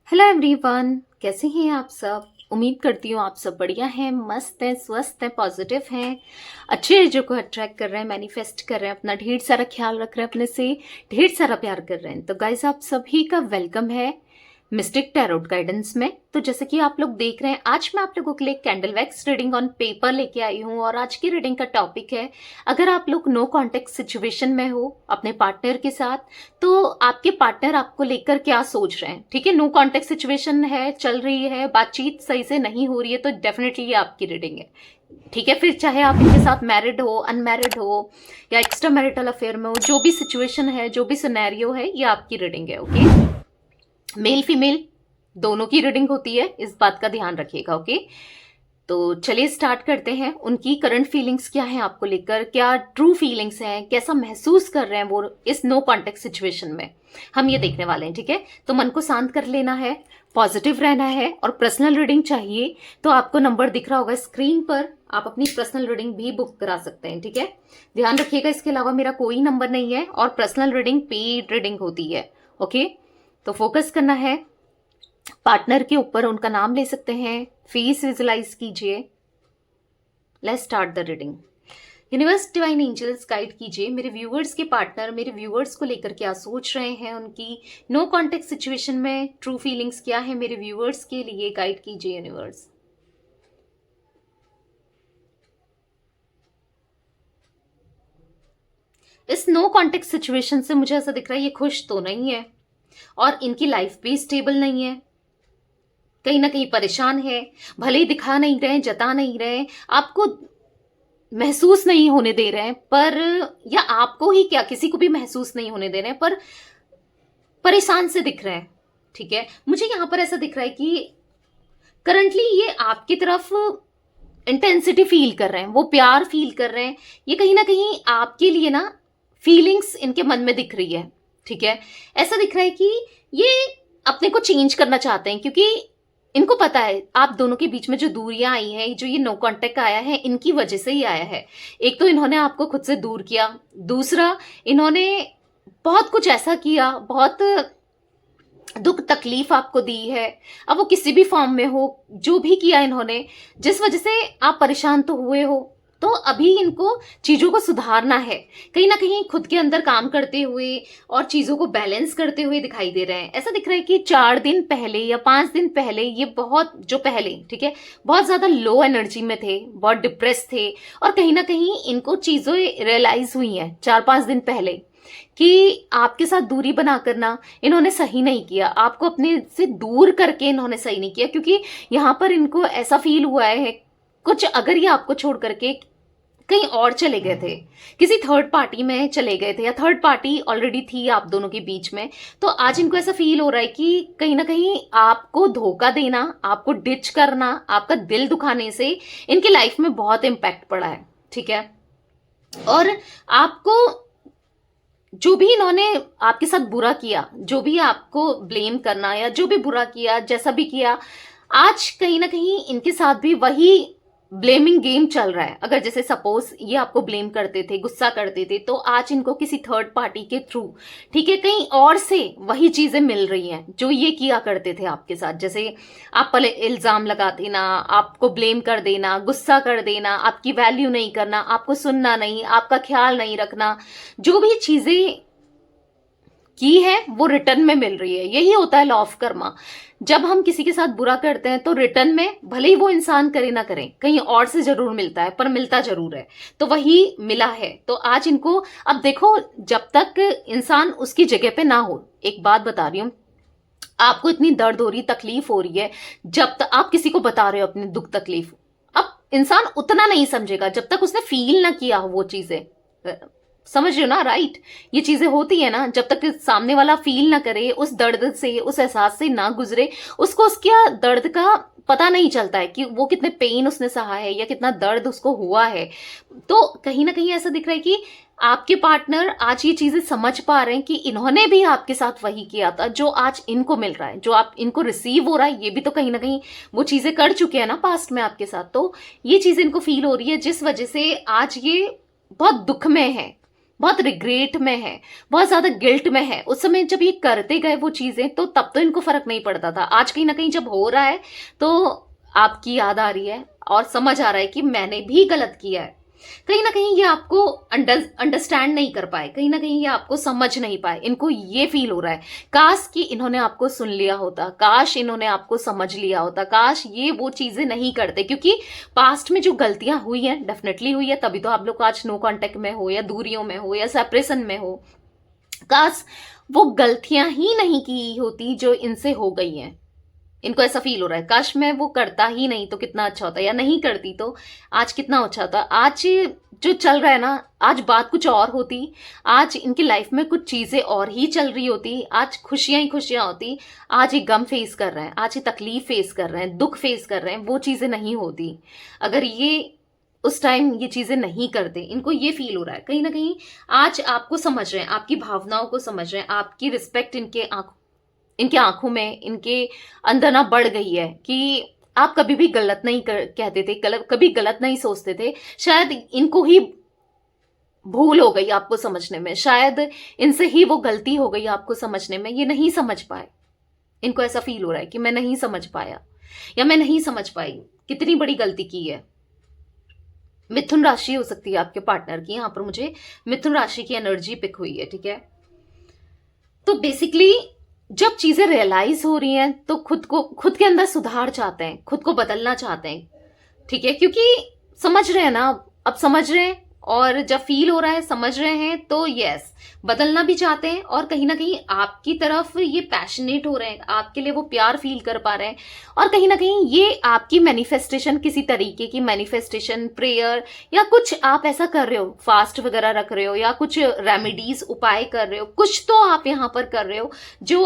Hello everyone, कैसे हैं आप सब। उम्मीद करती हूँ आप सब बढ़िया हैं, मस्त हैं, स्वस्थ हैं, पॉजिटिव हैं, अच्छे एनर्जी को अट्रैक्ट कर रहे हैं, मैनिफेस्ट कर रहे हैं, अपना ढेर सारा ख्याल रख रहे हैं, अपने से ढेर सारा प्यार कर रहे हैं। तो गाइस, आप सभी का वेलकम है मिस्टिक टैरोट गाइडेंस में। तो जैसे कि आप लोग देख रहे हैं, आज मैं आप लोगों के लिए candle wax reading on paper लेके आई हूँ। और आज की रीडिंग का टॉपिक है, अगर आप लोग नो कॉन्टेक्ट सिचुएशन में हो अपने पार्टनर के साथ, तो आपके पार्टनर आपको लेकर क्या सोच रहे हैं। ठीक है, नो कॉन्टेक्ट सिचुएशन है, चल रही है, बातचीत सही से नहीं हो रही है, तो डेफिनेटली ये आपकी रीडिंग है। ठीक है, फिर चाहे आप इनके साथ मैरिड हो, अनमैरिड हो, या एक्स्ट्रा मैरिटल अफेयर में हो, जो भी सिचुएशन है, जो भी सिनेरियो है, ये आपकी रीडिंग है। ओके, मेल फीमेल दोनों की रीडिंग होती है, इस बात का ध्यान रखिएगा। ओके, तो चलिए स्टार्ट करते हैं। उनकी करंट फीलिंग्स क्या हैं आपको लेकर, क्या ट्रू फीलिंग्स हैं, कैसा महसूस कर रहे हैं वो इस नो कॉन्टेक्ट सिचुएशन में, हम ये देखने वाले हैं। ठीक है, तो मन को शांत कर लेना है, पॉजिटिव रहना है। और पर्सनल रीडिंग चाहिए तो आपको नंबर दिख रहा होगा स्क्रीन पर, आप अपनी पर्सनल रीडिंग भी बुक करा सकते हैं। ठीक है, ध्यान रखिएगा, इसके अलावा मेरा कोई नंबर नहीं है और पर्सनल रीडिंग पेड रीडिंग होती है। ओके, तो फोकस करना है पार्टनर के ऊपर, उनका नाम ले सकते हैं, फेस विजुलाइज कीजिए। Let's start the reading. Universe, divine angels guide कीजिए मेरे व्यूअर्स के पार्टनर मेरे व्यूअर्स को लेकर क्या सोच रहे हैं, उनकी नो कॉन्टेक्ट सिचुएशन में ट्रू फीलिंग्स क्या है मेरे व्यूअर्स के लिए, गाइड कीजिए यूनिवर्स। इस नो कॉन्टेक्ट सिचुएशन से मुझे ऐसा दिख रहा है ये खुश तो नहीं है, और इनकी लाइफ भी स्टेबल नहीं है, कहीं ना कहीं परेशान है। भले ही दिखा नहीं रहे, जता नहीं रहे, आपको महसूस नहीं होने दे रहे हैं, पर या आपको ही क्या, किसी को भी महसूस नहीं होने दे रहे हैं, पर परेशान से दिख रहे हैं। ठीक है, मुझे यहां पर ऐसा दिख रहा है कि करंटली ये आपकी तरफ इंटेंसिटी फील कर रहे हैं, वो प्यार फील कर रहे हैं। ये कहीं ना कहीं आपके लिए ना फीलिंग्स इनके मन में दिख रही है। ठीक है, ऐसा दिख रहा है कि ये अपने को चेंज करना चाहते हैं, क्योंकि इनको पता है आप दोनों के बीच में जो दूरियां आई हैं, जो ये नो कांटेक्ट आया है, इनकी वजह से ही आया है। एक तो इन्होंने आपको खुद से दूर किया, दूसरा इन्होंने बहुत कुछ ऐसा किया, बहुत दुख तकलीफ आपको दी है। अब वो किसी भी फॉर्म में हो, जो भी किया इन्होंने, जिस वजह से आप परेशान तो हुए हो, तो अभी इनको चीजों को सुधारना है, कहीं ना कहीं खुद के अंदर काम करते हुए और चीजों को बैलेंस करते हुए दिखाई दे रहे हैं। ऐसा दिख रहा है कि 4 दिन पहले या 5 दिन पहले ये बहुत, जो पहले, ठीक है, बहुत ज्यादा लो एनर्जी में थे, बहुत डिप्रेस थे, और कहीं ना कहीं इनको चीजें रियलाइज हुई हैं 4-5 दिन पहले कि आपके साथ दूरी बनाकर ना इन्होंने सही नहीं किया, आपको अपने से दूर करके इन्होंने सही नहीं किया। क्योंकि यहां पर इनको ऐसा फील हुआ है कुछ, अगर ये आपको छोड़ करके कहीं और चले गए थे, किसी थर्ड पार्टी में चले गए थे, या थर्ड पार्टी ऑलरेडी थी आप दोनों के बीच में, तो आज इनको ऐसा फील हो रहा है कि कहीं ना कहीं आपको धोखा देना, आपको डिच करना, आपका दिल दुखाने से इनकी लाइफ में बहुत इम्पैक्ट पड़ा है। ठीक है, और आपको जो भी इन्होंने आपके साथ बुरा किया, जो भी आपको ब्लेम करना, या जो भी बुरा किया, जैसा भी किया, आज कहीं ना कहीं इनके साथ भी वही ब्लेमिंग गेम चल रहा है। अगर जैसे सपोज ये आपको ब्लेम करते थे, गुस्सा करते थे, तो आज इनको किसी थर्ड पार्टी के थ्रू, ठीक है, कहीं और से वही चीजें मिल रही हैं जो ये किया करते थे आपके साथ। जैसे आप पर इल्जाम लगा देना, आपको ब्लेम कर देना, गुस्सा कर देना, आपकी वैल्यू नहीं करना, आपको सुनना नहीं, आपका ख्याल नहीं रखना, जो भी चीजें की है वो रिटर्न में मिल रही है। यही होता है लॉ ऑफ कर्मा। जब हम किसी के साथ बुरा करते हैं तो रिटर्न में, भले ही वो इंसान करे ना करे, कहीं और से जरूर मिलता है, पर मिलता जरूर है। तो वही मिला है। तो आज इनको, अब देखो, जब तक इंसान उसकी जगह पे ना हो, एक बात बता रही हूं, आपको इतनी दर्द हो रही, तकलीफ हो रही है, जब तक आप किसी को बता रहे हो अपनी दुख तकलीफ, अब इंसान उतना नहीं समझेगा जब तक उसने फील ना किया हो वो चीजें। समझ रहे हो ना, राइट। ये चीजें होती है ना, जब तक सामने वाला फील ना करे, उस दर्द से, उस एहसास से ना गुजरे, उसको उसके दर्द का पता नहीं चलता है कि वो कितने पेन उसने सहा है, या कितना दर्द उसको हुआ है। तो कहीं ना कहीं ऐसा दिख रहा है कि आपके पार्टनर आज ये चीजें समझ पा रहे हैं कि इन्होंने भी आपके साथ वही किया था जो आज इनको मिल रहा है, जो आप इनको रिसीव हो रहा है, ये भी तो कहीं ना कहीं वो चीजें कर चुके हैं ना पास्ट में आपके साथ। तो ये चीज इनको फील हो रही है, जिस वजह से आज ये बहुत दुख में है, बहुत रिग्रेट में है, बहुत ज्यादा गिल्ट में है। उस समय जब ये करते गए वो चीजें, तो तब तो इनको फर्क नहीं पड़ता था। आज कहीं ना कहीं जब हो रहा है तो आपकी याद आ रही है और समझ आ रहा है कि मैंने भी गलत किया है। कहीं ना कहीं ये आपको अंडरस्टैंड नहीं कर पाए, कहीं ना कहीं ये आपको समझ नहीं पाए। इनको ये फील हो रहा है काश कि इन्होंने आपको सुन लिया होता, काश इन्होंने आपको समझ लिया होता, काश ये वो चीजें नहीं करते। क्योंकि पास्ट में जो गलतियां हुई हैं, डेफिनेटली हुई है, तभी तो आप लोग आज नो कांटेक्ट में हो, या दूरियों में हो, या सेपरेशन में हो। काश वो गलतियां ही नहीं की होती जो इनसे हो गई हैं। इनको ऐसा फील हो रहा है काश मैं वो करता ही नहीं तो कितना अच्छा होता, या नहीं करती तो आज कितना अच्छा होता। आज जो चल रहा है ना, आज बात कुछ और होती, आज इनकी लाइफ में कुछ चीजें और ही चल रही होती, आज खुशियां ही खुशियां होती। आज ये गम फेस कर रहे हैं, आज ये तकलीफ फेस कर रहे हैं, दुख फेस कर रहे हैं, वो चीजें नहीं होती अगर ये उस टाइम ये चीजें नहीं करते। इनको ये फील हो रहा है कहीं ना कहीं आज आपको समझ रहे हैं, आपकी भावनाओं को समझ रहे हैं, आपकी रिस्पेक्ट इनके आंखों में, इनके अंदर ना बढ़ गई है कि आप कभी भी गलत नहीं कहते थे, कभी गलत नहीं सोचते थे। शायद इनको ही भूल हो गई आपको समझने में, शायद इनसे ही वो गलती हो गई आपको समझने में, ये नहीं समझ पाए। इनको ऐसा फील हो रहा है कि मैं नहीं समझ पाया, या मैं नहीं समझ पाई, कितनी बड़ी गलती की है। मिथुन राशि हो सकती है आपके पार्टनर की, यहां पर मुझे मिथुन राशि की एनर्जी पिक हुई है, ठीक है। तो बेसिकली जब चीजें रियलाइज हो रही हैं तो खुद के अंदर सुधार चाहते हैं, खुद को बदलना चाहते हैं, ठीक है। क्योंकि समझ रहे हैं ना, अब समझ रहे हैं, और जब फील हो रहा है, समझ रहे हैं, तो यस, बदलना भी चाहते हैं। और कहीं ना कहीं आपकी तरफ ये पैशनेट हो रहे हैं, आपके लिए वो प्यार फील कर पा रहे हैं। और कहीं ना कहीं ये आपकी मैनिफेस्टेशन, किसी तरीके की मैनिफेस्टेशन, प्रेयर, या कुछ आप ऐसा कर रहे हो, फास्ट वगैरह रख रहे हो, या कुछ रेमेडीज, उपाय कर रहे हो, कुछ तो आप यहां पर कर रहे हो जो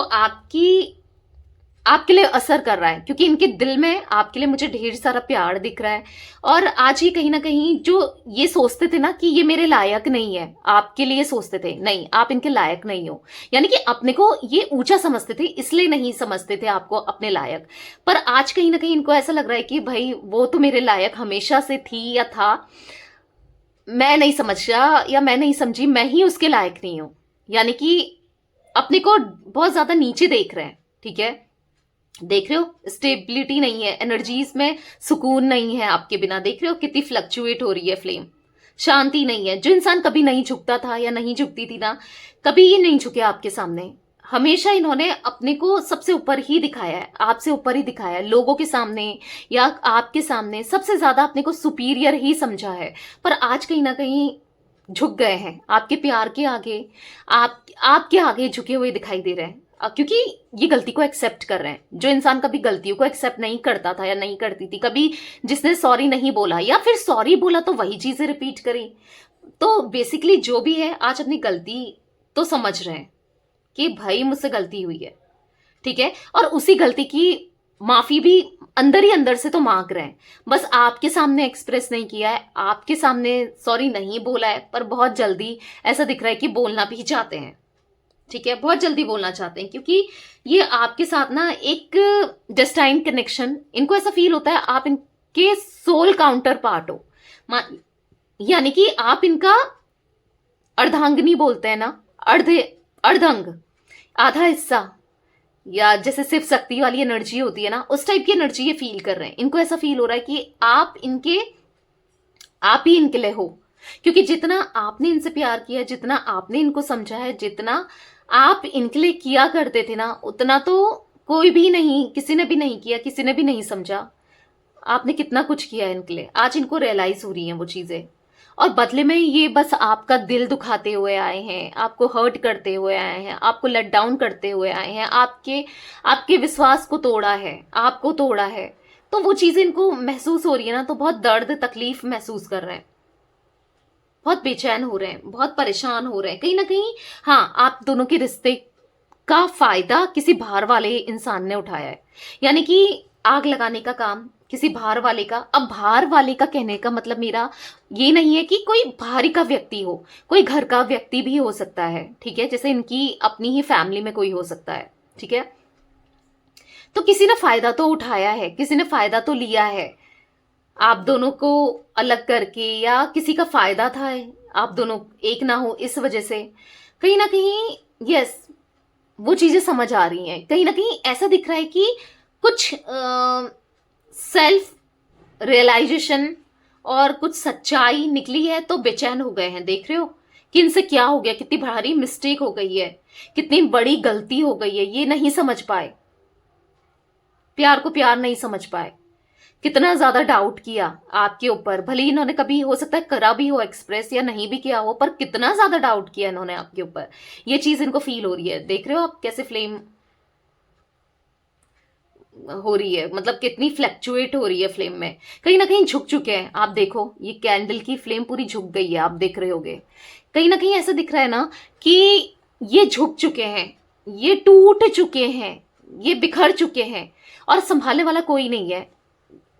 आपके लिए असर कर रहा है। क्योंकि इनके दिल में आपके लिए मुझे ढेर सारा प्यार दिख रहा है। और आज ही कहीं ना कहीं जो ये सोचते थे ना कि ये मेरे लायक नहीं है, आपके लिए सोचते थे नहीं, आप इनके लायक नहीं हो, यानी कि अपने को ये ऊंचा समझते थे, इसलिए नहीं समझते थे आपको अपने लायक। पर आज कहीं ना कहीं इनको ऐसा लग रहा है कि भाई वो तो मेरे लायक हमेशा से थी या था, मैं नहीं समझा या मैं नहीं समझी, मैं ही उसके लायक नहीं हूं। यानी कि अपने को बहुत ज्यादा नीचे देख रहे हैं, ठीक है। देख रहे हो स्टेबिलिटी नहीं है, एनर्जीज में सुकून नहीं है आपके बिना। देख रहे हो कितनी फ्लक्चुएट हो रही है फ्लेम, शांति नहीं है। जो इंसान कभी नहीं झुकता था या नहीं झुकती थी ना, कभी ये नहीं झुके आपके सामने। हमेशा इन्होंने अपने को सबसे ऊपर ही दिखाया है, आपसे ऊपर ही दिखाया है, लोगों के सामने या आपके सामने सबसे ज्यादा अपने को सुपीरियर ही समझा है। पर आज कहीं ना कहीं झुक गए हैं आपके प्यार के आगे, आपके आगे झुके हुए दिखाई दे रहे हैं। क्योंकि ये गलती को एक्सेप्ट कर रहे हैं। जो इंसान कभी गलतियों को एक्सेप्ट नहीं करता था या नहीं करती थी, कभी जिसने सॉरी नहीं बोला या फिर सॉरी बोला तो वही चीजें रिपीट करी, तो बेसिकली जो भी है आज अपनी गलती तो समझ रहे हैं कि भाई मुझसे गलती हुई है, ठीक है। और उसी गलती की माफी भी अंदर ही अंदर से तो मांग रहे हैं, बस आपके सामने एक्सप्रेस नहीं किया है, आपके सामने सॉरी नहीं बोला है, पर बहुत जल्दी ऐसा दिख रहा है कि बोलना भी चाहते हैं, ठीक है। बहुत जल्दी बोलना चाहते हैं क्योंकि ये आपके साथ ना एक डेस्टाइन कनेक्शन, इनको ऐसा फील होता है आप इनके सोल काउंटर पार्ट हो। यानी कि आप इनका अर्धांगिनी बोलते हैं ना, अर्धंग, आधा हिस्सा, या जैसे सिर्फ शक्ति वाली एनर्जी होती है ना, उस टाइप की एनर्जी ये फील कर रहे हैं। इनको ऐसा फील हो रहा है कि आप ही इनके लिए हो। क्योंकि जितना आपने इनसे प्यार किया, जितना आपने इनको समझा है, जितना आप इनके लिए किया करते थे ना, उतना तो कोई भी नहीं, किसी ने भी नहीं किया, किसी ने भी नहीं समझा। आपने कितना कुछ किया है इनके लिए, आज इनको रियलाइज हो रही हैं वो चीजें। और बदले में ये बस आपका दिल दुखाते हुए आए हैं, आपको हर्ट करते हुए आए हैं, आपको लेट डाउन करते हुए आए हैं, आपके विश्वास को तोड़ा है, आपको तोड़ा है। तो वो चीजें इनको महसूस हो रही है ना, तो बहुत दर्द तकलीफ महसूस कर रहे हैं, बहुत बेचैन हो रहे हैं, बहुत परेशान हो रहे हैं कहीं ना कहीं। हाँ, आप दोनों के रिश्ते का फायदा किसी बाहर वाले इंसान ने उठाया है, यानी कि आग लगाने का काम किसी बाहर वाले का। अब बाहर वाले का कहने का मतलब मेरा ये नहीं है कि कोई बाहरी का व्यक्ति हो, कोई घर का व्यक्ति भी हो सकता है, ठीक है। जैसे इनकी अपनी ही फैमिली में कोई हो सकता है, ठीक है। तो किसी ने फायदा तो उठाया है, किसी ने फायदा तो लिया है आप दोनों को अलग करके, या किसी का फायदा था आप दोनों एक ना हो इस वजह से कहीं ना कहीं, यस, वो चीजें समझ आ रही हैं। कहीं ना कहीं ऐसा दिख रहा है कि कुछ सेल्फ रियलाइजेशन और कुछ सच्चाई निकली है, तो बेचैन हो गए हैं। देख रहे हो कि इनसे क्या हो गया, कितनी भारी मिस्टेक हो गई है, कितनी बड़ी गलती हो गई है, ये नहीं समझ पाए, प्यार को प्यार नहीं समझ पाए, कितना ज्यादा डाउट किया आपके ऊपर। भले ही इन्होंने कभी हो सकता है करा भी हो एक्सप्रेस या नहीं भी किया हो, पर कितना ज्यादा डाउट किया इन्होंने आपके ऊपर, ये चीज इनको फील हो रही है। देख रहे हो आप कैसे फ्लेम हो रही है, मतलब कितनी फ्लैक्चुएट हो रही है फ्लेम में, कहीं ना कहीं झुक चुके हैं। आप देखो ये कैंडल की फ्लेम पूरी झुक गई है, आप देख रहे होगे। कहीं ना कहीं ऐसा दिख रहा है ना कि ये झुक चुके हैं, ये टूट चुके हैं, ये बिखर चुके हैं, और संभालने वाला कोई नहीं है,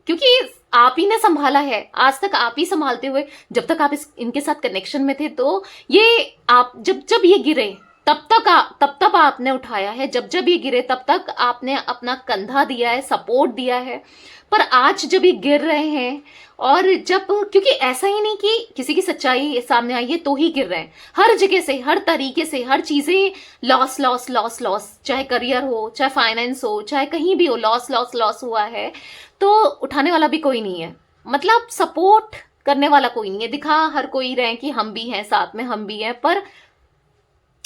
क्योंकि आप ही ने संभाला है आज तक, आप ही संभालते हुए। जब तक आप इनके साथ कनेक्शन में थे, तो ये आप जब जब ये गिरे तब तक आपने उठाया है, जब जब ये गिरे तब तक आपने अपना कंधा दिया है, सपोर्ट दिया है। पर आज जब ये गिर रहे हैं, और जब, क्योंकि ऐसा ही नहीं कि किसी की सच्चाई सामने आई है तो ही गिर रहे हैं, हर जगह से, हर तरीके से, हर चीजें लॉस लॉस लॉस लॉस, चाहे करियर हो, चाहे फाइनेंस हो, चाहे कहीं भी हो, लॉस लॉस लॉस हुआ है। तो उठाने वाला भी कोई नहीं है, मतलब सपोर्ट करने वाला कोई नहीं है। दिखा हर कोई रहे कि हम भी हैं साथ में, हम भी हैं, पर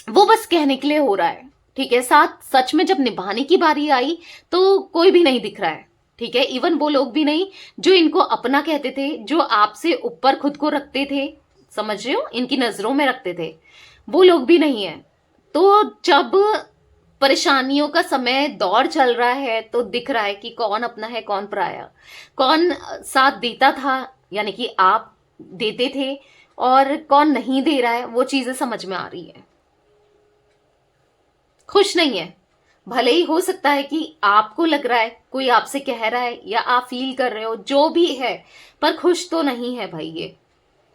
वो बस कहने के लिए हो रहा है, ठीक है। साथ सच में जब निभाने की बारी आई तो कोई भी नहीं दिख रहा है, ठीक है। इवन वो लोग भी नहीं जो इनको अपना कहते थे, जो आपसे ऊपर खुद को रखते थे, समझ रहे हो, इनकी नजरों में रखते थे, वो लोग भी नहीं है। तो जब परेशानियों का समय दौर चल रहा है, तो दिख रहा है कि कौन अपना है कौन पराया, कौन साथ देता था यानी कि आप देते थे, और कौन नहीं दे रहा है, वो चीजें समझ में आ रही है। खुश नहीं है, भले ही हो सकता है कि आपको लग रहा है कोई आपसे कह रहा है या आप फील कर रहे हो, जो भी है, पर खुश तो नहीं है भाई, ये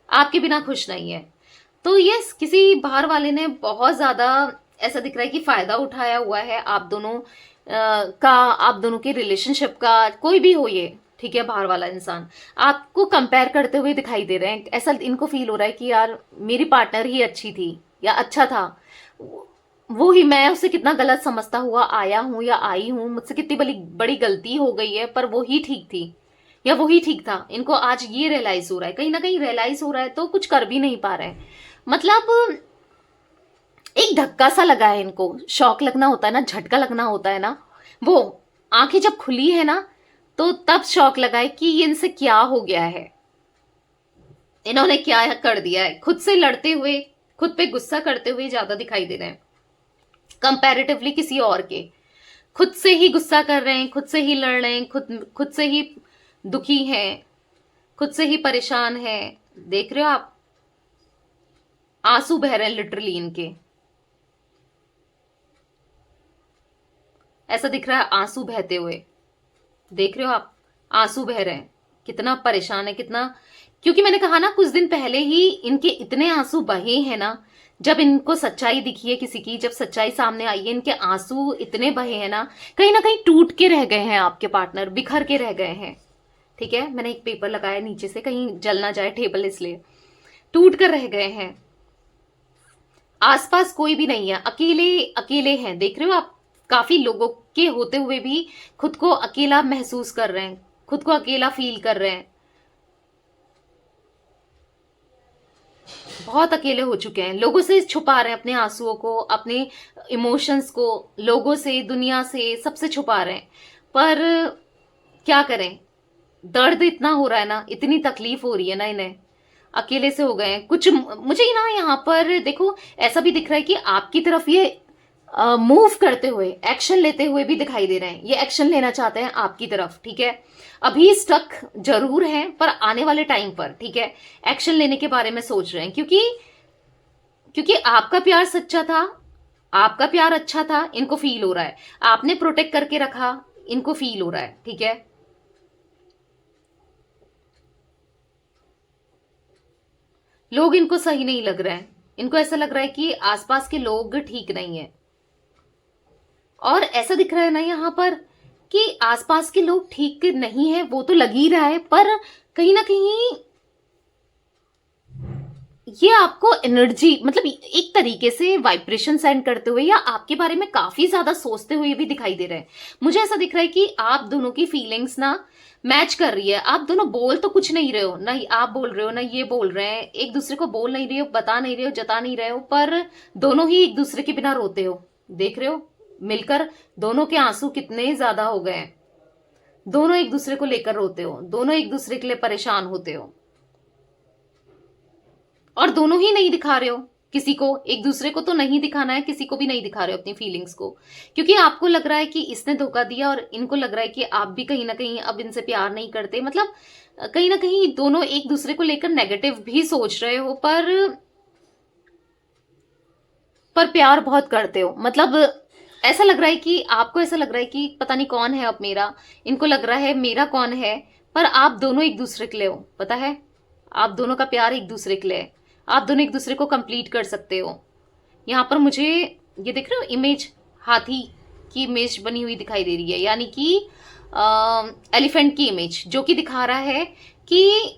आपके बिना खुश नहीं है। तो यस, किसी बाहर वाले ने बहुत ज्यादा ऐसा दिख रहा है कि फायदा उठाया हुआ है आप दोनों का, आप दोनों के रिलेशनशिप का, कोई भी हो ये, ठीक है। बाहर वाला इंसान आपको कंपेयर करते हुए दिखाई दे रहे हैं, ऐसा इनको फील हो रहा है कि यार मेरी पार्टनर ही अच्छी थी या अच्छा था, वो ही, मैं उसे कितना गलत समझता हुआ आया हूं या आई हूं, मुझसे कितनी बड़ी बड़ी गलती हो गई है, पर वो ही ठीक थी या वो ही ठीक था। इनको आज ये रियलाइज हो रहा है, कहीं ना कहीं रियलाइज हो रहा है, तो कुछ कर भी नहीं पा रहे हैं। मतलब एक धक्का सा लगा है इनको, शॉक लगना होता है ना, झटका लगना होता है ना, वो आंखें जब खुली है ना, तो तब शॉक लगा है कि ये इनसे क्या हो गया है, इन्होंने क्या कर दिया है। खुद से लड़ते हुए, खुद पे गुस्सा करते हुए ज्यादा दिखाई दे रहे हैं कंपैरेटिवली किसी और के। खुद से ही गुस्सा कर रहे हैं, खुद से ही लड़ रहे हैं, खुद से ही दुखी हैं, खुद से ही परेशान हैं। देख रहे हो आप, आंसू बह रहे हैं लिटरली इनके, ऐसा दिख रहा है आंसू बहते हुए। देख रहे हो आप, आंसू बह रहे हैं, कितना परेशान है, कितना, क्योंकि मैंने कहा ना कुछ दिन पहले ही इनके इतने आंसू बहे हैं ना, जब इनको सच्चाई दिखी है किसी की, जब सच्चाई सामने आई है, इनके आंसू इतने बहे हैं ना, कहीं ना कहीं टूट के रह गए हैं आपके पार्टनर, बिखर के रह गए हैं, ठीक है। मैंने एक पेपर लगाया नीचे से, कहीं जल ना जाए टेबल, इसलिए टूट कर रह गए हैं। आसपास कोई भी नहीं है, अकेले अकेले हैं। देख रहे हो आप, काफी लोगों के होते हुए भी खुद को अकेला महसूस कर रहे हैं, खुद को अकेला फील कर रहे हैं, बहुत अकेले हो चुके हैं। लोगों से छुपा रहे हैं अपने आंसुओं को, अपने इमोशंस को, लोगों से, दुनिया से, सबसे छुपा रहे हैं। पर क्या करें, दर्द इतना हो रहा है ना, इतनी तकलीफ हो रही है ना इन्हें, अकेले से हो गए हैं। कुछ मुझे ना यहाँ पर देखो ऐसा भी दिख रहा है कि आपकी तरफ ये मूव करते हुए, एक्शन लेते हुए भी दिखाई दे रहे हैं। ये एक्शन लेना चाहते हैं आपकी तरफ, ठीक है। अभी स्टक जरूर हैं, पर आने वाले टाइम पर, ठीक है, एक्शन लेने के बारे में सोच रहे हैं, क्योंकि आपका प्यार सच्चा था, आपका प्यार अच्छा था, इनको फील हो रहा है। आपने प्रोटेक्ट करके रखा, इनको फील हो रहा है, ठीक है। लोग इनको सही नहीं लग रहे हैं, इनको ऐसा लग रहा है कि आसपास के लोग ठीक नहीं है। और ऐसा दिख रहा है ना यहाँ पर कि आसपास के लोग ठीक नहीं है, वो तो लग ही रहा है, पर कहीं ना कहीं ये आपको एनर्जी मतलब एक तरीके से वाइब्रेशन सेंड करते हुए या आपके बारे में काफी ज्यादा सोचते हुए भी दिखाई दे रहे हैं। मुझे ऐसा दिख रहा है कि आप दोनों की फीलिंग्स ना मैच कर रही है। आप दोनों बोल तो कुछ नहीं रहे हो, ना आप बोल रहे हो ना ये बोल रहे हैं, एक दूसरे को बोल नहीं रहे हो, बता नहीं रहे हो, जता नहीं रहे हो, पर दोनों ही एक दूसरे के बिना रोते हो। देख रहे हो मिलकर दोनों के आंसू कितने ज्यादा हो गए हैं। दोनों एक दूसरे को लेकर रोते हो, दोनों एक दूसरे के लिए परेशान होते हो, और दोनों ही नहीं दिखा रहे हो किसी को। एक दूसरे को तो नहीं दिखाना है, किसी को भी नहीं दिखा रहे हो अपनी फीलिंग्स को, क्योंकि आपको लग रहा है कि इसने धोखा दिया और इनको लग रहा है कि आप भी कहीं ना कहीं अब इनसे प्यार नहीं करते। मतलब कहीं ना कहीं दोनों एक दूसरे को लेकर नेगेटिव भी सोच रहे हो, पर प्यार बहुत करते हो। मतलब ऐसा लग रहा है कि आपको ऐसा लग रहा है कि पता नहीं कौन है अब मेरा, इनको लग रहा है मेरा कौन है, पर आप दोनों एक दूसरे के लिए हो। पता है आप दोनों का प्यार एक दूसरे के लिए है। आप दोनों एक दूसरे को कंप्लीट कर सकते हो। यहाँ पर मुझे ये देख रहे हो इमेज, हाथी की इमेज बनी हुई दिखाई दे रही है, यानी कि एलिफेंट की इमेज, जो कि दिखा रहा है कि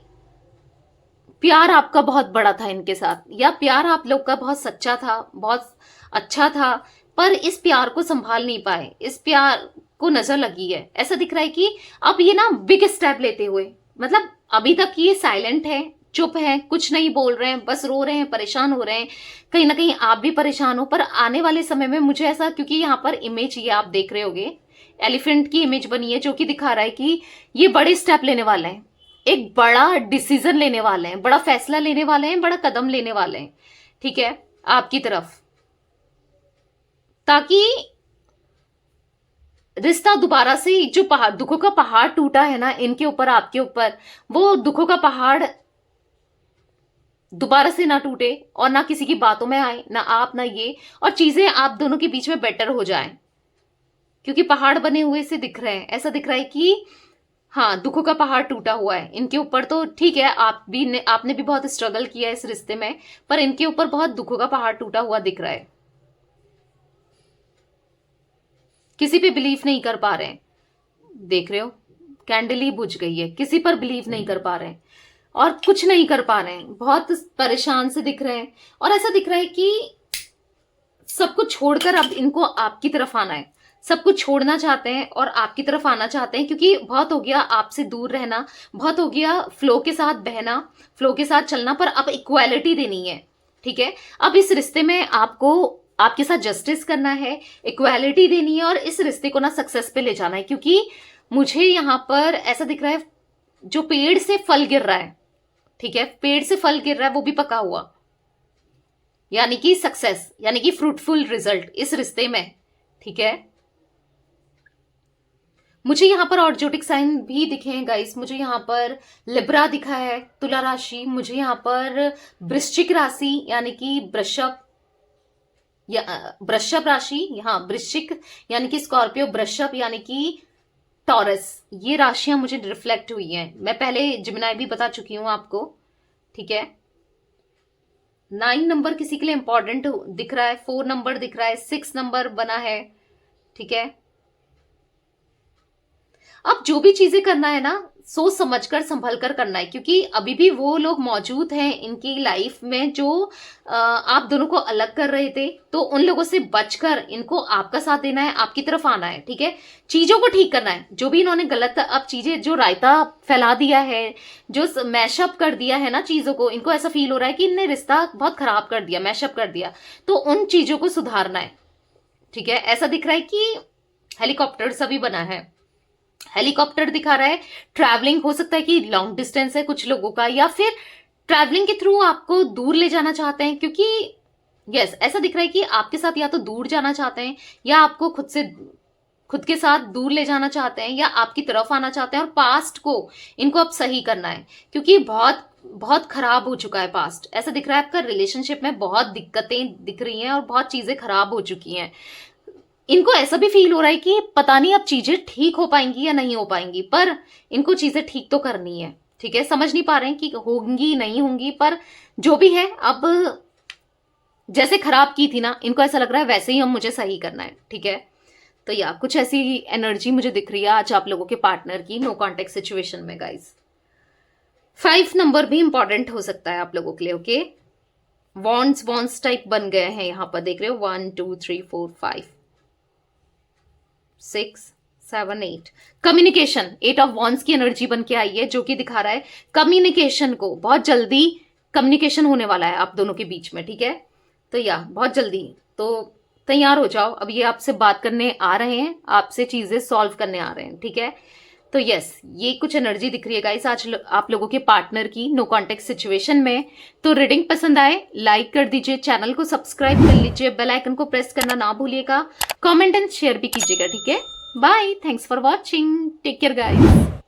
प्यार आपका बहुत बड़ा था इनके साथ, या प्यार आप लोग का बहुत सच्चा था, बहुत अच्छा था, पर इस प्यार को संभाल नहीं पाए, इस प्यार को नजर लगी है। ऐसा दिख रहा है कि अब ये ना बिग स्टेप लेते हुए, मतलब अभी तक ये साइलेंट है, चुप है, कुछ नहीं बोल रहे हैं, बस रो रहे हैं, परेशान हो रहे हैं। कहीं ना कहीं आप भी परेशान हो, पर आने वाले समय में मुझे ऐसा, क्योंकि यहाँ पर इमेज ये आप देख रहे होगे एलिफेंट की इमेज बनी है, जो कि दिखा रहा है कि ये बड़े स्टेप लेने वाले हैं, एक बड़ा डिसीजन लेने वाले हैं, बड़ा फैसला लेने वाले हैं, बड़ा कदम लेने वाले हैं, ठीक है, आपकी तरफ, ताकि रिश्ता दोबारा से, जो पहाड़, दुखों का पहाड़ टूटा है ना इनके ऊपर, आपके ऊपर, वो दुखों का पहाड़ दोबारा से ना टूटे, और ना किसी की बातों में आए, ना आप ना ये, और चीजें आप दोनों के बीच में बेटर हो जाए, क्योंकि पहाड़ बने हुए से दिख रहे हैं। ऐसा दिख रहा है कि हाँ, दुखों का पहाड़ टूटा हुआ है इनके ऊपर। तो ठीक है, आपने भी बहुत स्ट्रगल किया है इस रिश्ते में, पर इनके ऊपर बहुत दुखों का पहाड़ टूटा हुआ दिख रहा है। किसी पे बिलीव नहीं कर पा रहे हैं, देख रहे हो कैंडल ही बुझ गई है, किसी पर बिलीव नहीं कर पा रहे हैं और कुछ नहीं कर पा रहे हैं, बहुत परेशान से दिख रहे हैं। और ऐसा दिख रहा है कि सब कुछ छोड़कर अब इनको आपकी तरफ आना है, सब कुछ छोड़ना चाहते हैं और आपकी तरफ आना चाहते हैं, क्योंकि बहुत हो गया आपसे दूर रहना, बहुत हो गया फ्लो के साथ बहना, फ्लो के साथ चलना, पर अब इक्वालिटी देनी है, ठीक है। अब इस रिश्ते में आपको आपके साथ जस्टिस करना है, इक्वालिटी देनी है, और इस रिश्ते को ना सक्सेस पे ले जाना है। क्योंकि मुझे यहाँ पर ऐसा दिख रहा है, जो पेड़ से फल गिर रहा है, ठीक है, पेड़ से फल गिर रहा है, वो भी पका हुआ, यानी कि सक्सेस, यानी कि फ्रूटफुल रिजल्ट इस रिश्ते में, ठीक है। मुझे यहाँ पर ऑर्जोटिक साइन भी दिखे हैं गाइस। मुझे यहाँ पर लिब्रा दिखा है, तुला राशि, मुझे यहाँ पर वृश्चिक राशि यानी कि वृषभ, या वृषभ राशि, यहाँ वृश्चिक यानी कि स्कॉर्पियो, वृषभ यानी कि टॉरस, ये राशियां मुझे रिफ्लेक्ट हुई हैं। मैं पहले जिमिनाई भी बता चुकी हूं आपको, ठीक है। 9 नंबर किसी के लिए इंपॉर्टेंट दिख रहा है, 4 नंबर दिख रहा है, 6 नंबर बना है, ठीक है। अब जो भी चीजें करना है ना, सोच समझकर संभल कर करना है, क्योंकि अभी भी वो लोग मौजूद हैं इनकी लाइफ में जो आप दोनों को अलग कर रहे थे। तो उन लोगों से बचकर इनको आपका साथ देना है, आपकी तरफ आना है, ठीक है। चीजों को ठीक करना है, जो भी इन्होंने गलत अब चीजें, जो रायता फैला दिया है, जो मैशअप कर दिया है ना चीजों को, इनको ऐसा फील हो रहा है कि इनने रिश्ता बहुत खराब कर दिया, मैशअप कर दिया, तो उन चीजों को सुधारना है, ठीक है। ऐसा दिख रहा है कि हेलीकॉप्टर सा भी बना है, हेलीकॉप्टर दिखा रहा है। ट्रैवलिंग हो सकता है कि लॉन्ग डिस्टेंस है कुछ लोगों का, या फिर ट्रैवलिंग के थ्रू आपको दूर ले जाना चाहते हैं, क्योंकि यस ऐसा दिख रहा है कि आपके साथ या तो दूर जाना चाहते हैं, या आपको खुद के साथ दूर ले जाना चाहते हैं, या आपकी तरफ आना चाहते हैं, और पास्ट को इनको अब सही करना है, क्योंकि बहुत बहुत खराब हो चुका है पास्ट। ऐसा दिख रहा है आपका रिलेशनशिप में बहुत दिक्कतें दिख रही हैं और बहुत चीजें खराब हो चुकी हैं। इनको ऐसा भी फील हो रहा है कि पता नहीं अब चीजें ठीक हो पाएंगी या नहीं हो पाएंगी, पर इनको चीजें ठीक तो करनी है, ठीक है। समझ नहीं पा रहे हैं कि होंगी नहीं होंगी, पर जो भी है, अब जैसे खराब की थी ना, इनको ऐसा लग रहा है वैसे ही हम मुझे सही करना है, ठीक है। तो या कुछ ऐसी एनर्जी मुझे दिख रही है आज आप लोगों के पार्टनर की नो कॉन्टेक्ट सिचुएशन में गाइस। 5 नंबर भी इंपॉर्टेंट हो सकता है आप लोगों के लिए, ओके। वॉन्ड्स वॉन्ड्स टाइप बन गए हैं यहाँ पर, देख रहे हो 1 2 3 4 5 6 7 8। कम्युनिकेशन, 8 ऑफ वॉन्ड्स की एनर्जी बन के आई है, जो कि दिखा रहा है कम्युनिकेशन को, बहुत जल्दी कम्युनिकेशन होने वाला है आप दोनों के बीच में, ठीक है। तो या बहुत जल्दी, तो तैयार हो जाओ, अब ये आपसे बात करने आ रहे हैं, आपसे चीजें सॉल्व करने आ रहे हैं, ठीक है। तो यस, ये कुछ एनर्जी दिख रही है गाइस आज आप लोगों के पार्टनर की नो कॉन्टेक्ट सिचुएशन में। तो रीडिंग पसंद आए लाइक कर दीजिए, चैनल को सब्सक्राइब कर लीजिए, बेल आइकन को प्रेस करना ना भूलिएगा, कमेंट एंड शेयर भी कीजिएगा, ठीक है। Bye, thanks for watching, take care guys.